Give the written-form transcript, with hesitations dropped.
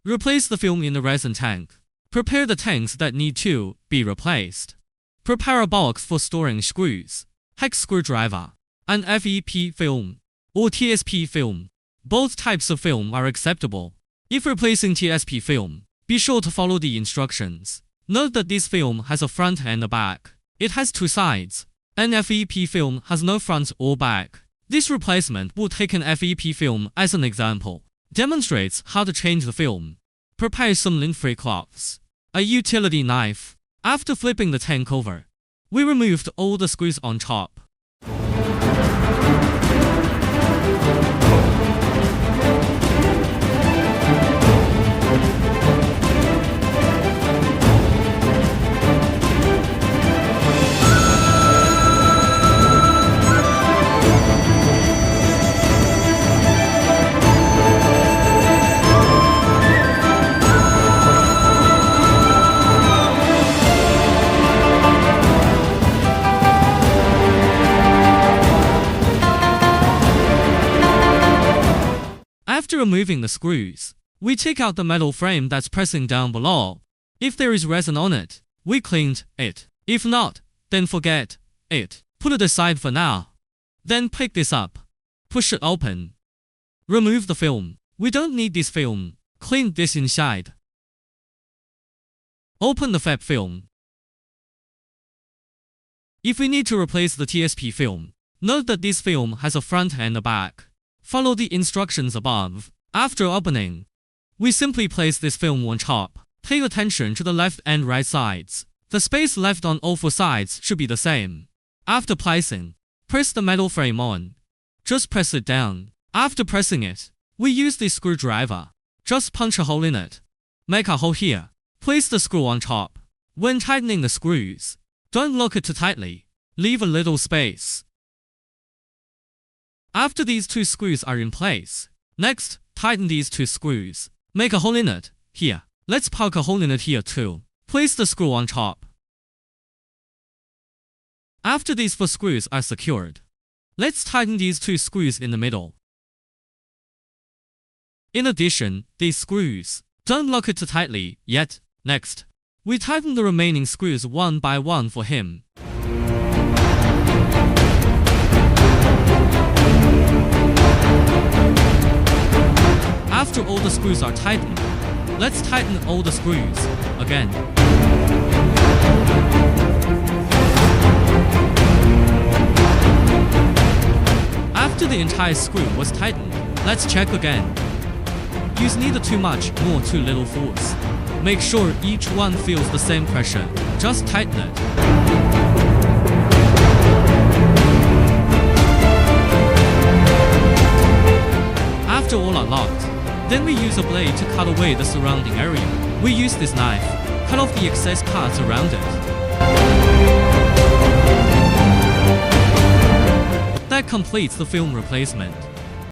Replace the film in the resin tank. Prepare the tanks that need to be replaced. Prepare a box for storing screws, hex screwdriver, and FEP film or TSP film. Both types of film are acceptable. If replacing TSP film, be sure to follow the instructions. Note that this film has a front and a back. It has two sides. An FEP film has no front or back. This replacement will take an FEP film as an example. Demonstrates how to change the film. Prepare some lint-free cloths. A utility knife. After flipping the tank over, we removed all the screws on top. After removing the screws, we take out the metal frame that's pressing down below. If there is resin on it, we cleaned it. If not, then forget it. Put it aside for now. Then pick this up. Push it open. Remove the film. We don't need this film. Clean this inside. Open the FEP film. If we need to replace the TSP film, note that this film has a front and a back. Follow the instructions above. After opening, we simply place this film on top. Pay attention to the left and right sides. The space left on all four sides should be the same. After placing, press the metal frame on. Just press it down. After pressing it, we use this screwdriver. Just punch a hole in it. Make a hole here. Place the screw on top. When tightening the screws, don't lock it too tightly. Leave a little space. After these two screws are in place, next, tighten these two screws. Make a hole in it, here. Let's poke a hole in it here too. Place the screw on top. After these four screws are secured, let's tighten these two screws in the middle. In addition, these screws, don't lock it too tightly yet. Next, we tighten the remaining screws one by one for him. After all the screws are tightened, let's tighten all the screws again. After the entire screw was tightened, let's check again. Use neither too much nor too little force. Make sure each one feels the same pressure. Just tighten it. After all are locked, then we use a blade to cut away the surrounding area. We use this knife, cut off the excess parts around it. That completes the film replacement.